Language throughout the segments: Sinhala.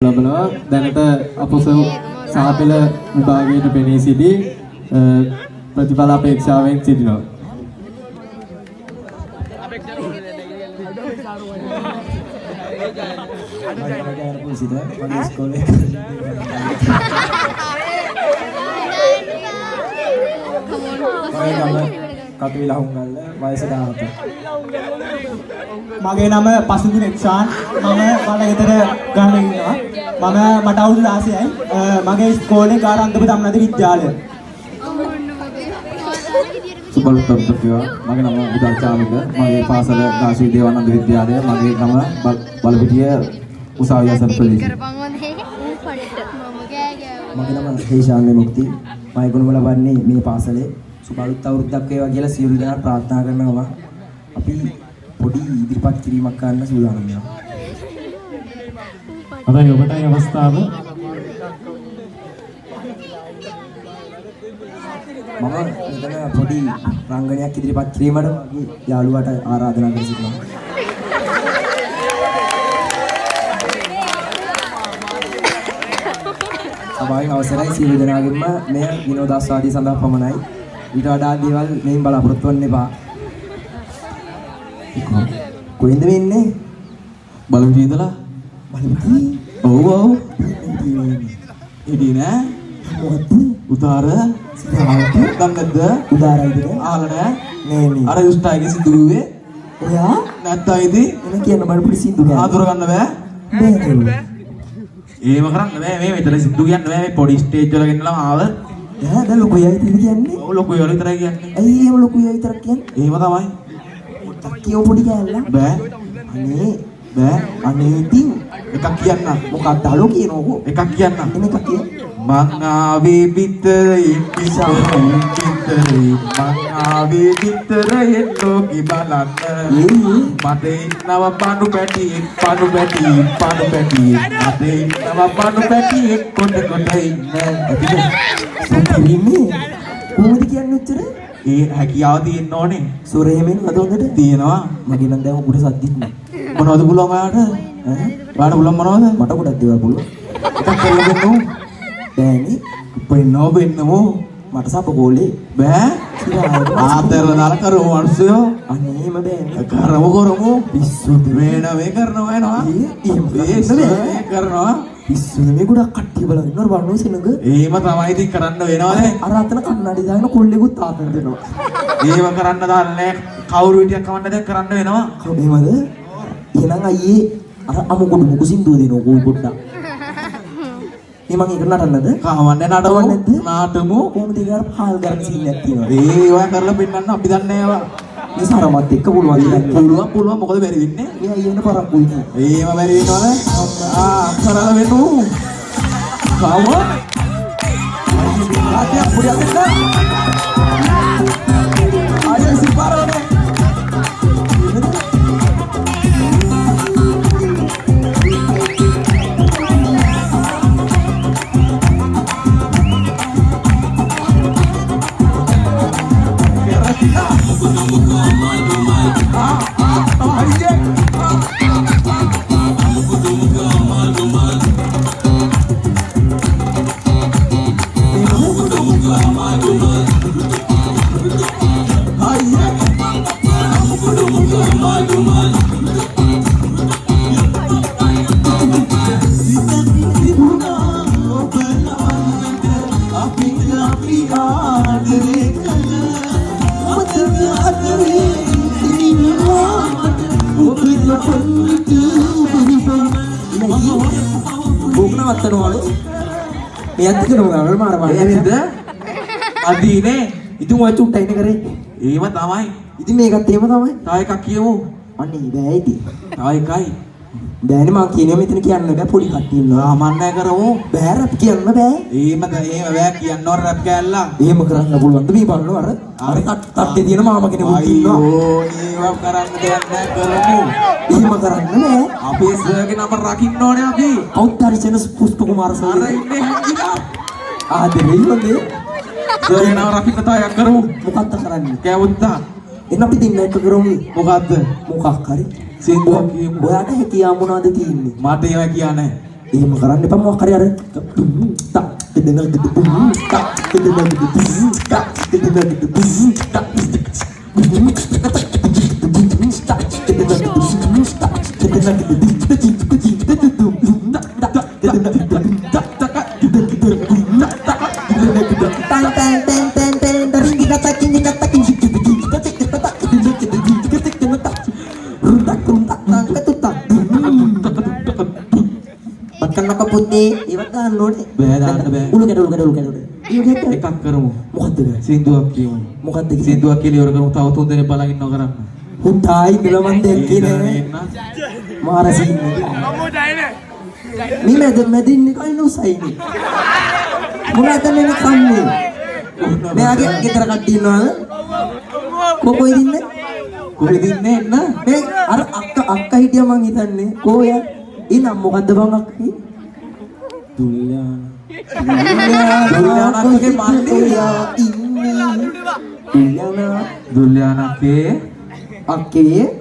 ලබනවා දැනට අපොසෝ සහපෙළ විභාගයට පෙනී සිටි ප්‍රතිඵල අපේක්ෂාවෙන් සිටිනවා. කටුවිල හුංගල්ල වයස 17. මගේ නම පසුදින එක්ෂාන්. මම වඩගෙදර ගහන ඉන්නවා. මට අවුරුදු 16යි. මගේ ඉස්කෝලේ ගාරංගම ධම්නද විද්‍යාලය. සුබලුත්තම්පියා මගේ නම විදල් චාමික. මගේ පාසල ගාශී දේවානන්ද විද්‍යාලය. මගේ නම බලපිටිය උසාවිය අසල් ප්‍රදේශය. මගේ නම හේෂාන්ගේ මුක්ති. මම ගුණවල වන්නේ මේ පාසලේ සුබලුත් අවුරුද්දක් වේවා කියලා සියලු දෙනා ප්‍රාර්ථනා කරනවා. අපි පොඩි ඉදිරිපත් කිරීමක් කරන්න සූදානම් වෙනවා. අදයි ඔබටයි අවස්ථාව. මම මෙතන පොඩි රංගනයක් ඉදිරිපත් කිරීමට මගේ යාළුවාට ආරාධනා කර සිටිනවා. සභාවේ අවසරයි සියලු දෙනාගෙන්ම මෙය විනෝදාස්වාදී සඳහා පමණයි. ඊට වඩා දේවල් මෙයින් බලාපොරොත්තු වෙන්න එපා. කොහෙන්ද වෙන්නේ? බලපිටිය ඉඳලා බලපිටිය. ඔව් ඉදී නෑ උදාර සිතාවට දන්නද උදාරයිද ආලා නෑ නේ අර යුස්ටාගේ සිදුවේ ඔයා නැත්තා ඉදී එන කියන්න බලපිටි සින්දු ගෑ ආතුර ගන්න බෑ ඒව කරන්න බෑ මේ මෙතන සින්දු කියන්න බෑ මේ පොඩි ස්ටේජ් වල ගෙන්නලා ආව යා දැන් ලොකු යයි කියන්නේ ඔව් ලොකු යයි විතරයි කියන්නේ ඇයි එහෙම ලොකු යයි විතරක් කියන්නේ එහෙම තමයි කියෝ පොඩි කෑල්ල බෑ අනේ ඉතින් එකක් කියන්න මොකක්ද අලෝ කියනකො එකක් කියන්න එන එකක් කිය මං ආවේ පිටරේ පිටරේ මං ආවේ පිටරේ ලෝකෙ බලන්න මට ඉන්නව පණු පැටි මට ඉන්නව පණු පැටි කොට ඉන්න සුපිරිමේ කොහොමද කියන්නේ උච්චර ඒ හැකියාව තියෙන්න ඕනේ සොරේමෙන් අද හොඳට තියෙනවා මගේ නම් දැන් උඩ සද්දිත් නෑ මොනවද පුළුවන් ඔයාට ඔයාට පුළුවන් මොනවද මට ගොඩක් දේවල් පුළුවන් එකක් කරලා දෙන්නෝ බෑනේ වෙන්නෝ මට සපකෝලේ බෑ ආතරලා දාලා කරමු මිනිස්සුયો අනේම බෑනේ කරමු පිස්සු වෙන වේ කරනවා එනවා ඒ කරනවා පිස්සු මේ ගොඩක් කට්ටිය බලන් ඉන්නවර බන්නෝ සෙනඟ එහෙම තමයි ඉතින් කරන්න වෙනවනේ අර අතන කන්නඩි දාගෙන කොල්ලෙකුත් ආතන දෙනවා එහෙම කරන්න දාන්නේ කවුරු හිටියක් කවන්න දැන් කරන්න වෙනවා එහෙමද එහෙනම් අයියේ අර අමුකොඩු මුකු සින්දුව දෙනවා කෝ පොඩ්ඩක් මේ මං ඒක නටන්නද කවන්නේ නටමු කොහොමද ඒක අර පාල් ගන්න සීනයක් තියෙනවා ඒ ඔය කරලා පෙන්නන්න අපි දන්නේ ඒවා මේ සරමත් එක්ක පුළුවන් පුළුවන් මොකද බැරි වෙන්නේ මේ අයියන පරක්කුයි ඒව බැරි වෙනවද කරලා වෙනු කව ආතිය පුරියක් දෙන්න ආයෙ සිපාරවනේ මේ අත් කරනවා මාර නේද අදීනේ ඉතින් ඔය චුට්ටයි නේ කරේ එහෙම තමයි ඉතින් මේකත් එහෙම තමයි තව එකක් කියමු අනේ බෑ ඉතින් තව එකයි බෑනේ මං කියන්නේ මෙතන කියන්න බෑ පොඩි කට්ටිය ඉන්නවා මන්නේ කරමු බෑ රැප් කියන්න බෑ එහෙම බෑ කියන්න ඕන රැප් කෑල්ලා එහෙම කරන්න පුළුවන්ද මේ බලන්න අර තට්ටේ තියෙන මාමා කෙනෙකුත් ඉන්නවා අයියෝ ඒව කරන්න දෙයක් නෑ කරමු එහෙම කරන්න බෑ අපේ සර්ගේ නම රකින්න ඕනේ අපි අවුත්තරිසන පුෂ්ප කුමාර සර් අර ඉන්නේ හැංගිලා ආදරේ වගේ සර්ගේ නම රකින්න තායක් කරමු මොකක්ද කරන්නේ කෑවුත්තා එන්න අපි දෙන්න එක කරමු මොකද්ද මොකක් හරි සින්දුවක් කියමු ඔයාට හැකියාව මොනවද තියෙන්නේ මට ඒවා කියන්නේ එහෙම කරන්න එපා මොකක් හරි අර ටක් දෙදෙනා ටක් දෙදෙනා Bakkan putih, ibarat kan lo deh. Ulu kado. එකක් කරමු. මොකද්ද කරන්නේ? සින්දුවක් කියමු. මොකද්ද කියන්නේ? සින්දුවක් කියලා ඉවර කරමු. තව තුන් දෙනෙක් බලන් ඉන්නව කරන්න. හුටායි ගලමන් දෙන්නේ. මාරසින්නේ. මේ මැදින්නේ කයින් උසයිනේ. මොනවද මේ කන්නේ? මෙයාගේ ගෙදර කට්ටිය ඉන්නවද? කොහොමද ඉන්නේ? කොහෙද ඉන්නේ එන්න? මේ අර අක්කා හිටියා මං හිතන්නේ. කොහොය? ඉනම් මොකද්ද බං අක්කේ? දුල්යානක්ගේ මල්ලේ ඉන්නේ. දුල්යානක්ගේ අක්කේ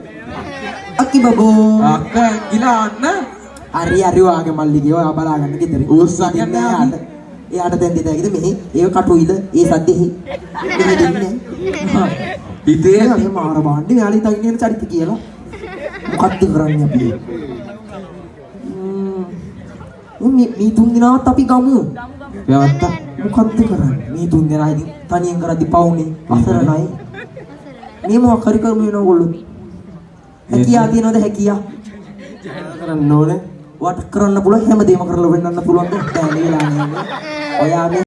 අක්කි බබෝ අක්කා ගිලාන්න හරි වාගේ මල්ලිගේ ඔයා බලා ගන්න ගෙදර උස්සන් යන්න එයාට දැන් දෙතයිද මෙහි ඒක කටුයිද ඒ සද්දෙහි මෙහෙ දෙන්නේ හිතේ මේ මාර බාණ්ඩේ යාලි තගින්න යන චරිත කියලා මොකක්ද කරන්නේ අපි මේ තුන් දිනාවත් අපි ගමු යවත්තා මොකක්ද කරන්නේ මේ තුන් දෙනා ඉතින් තනියෙන් කරද්දි පවුනේ අසරණයි මේ මොකක් හරි කරමු වෙන ඕගොල්ලෝ හැකියා තියනවද හැකියා කරන්න ඕනේ වට කරන්න පුළුවන් හැමදේම කරලා වෙන්නන්න පුළුවන් ද බෑ නේ ලානේ ඔයා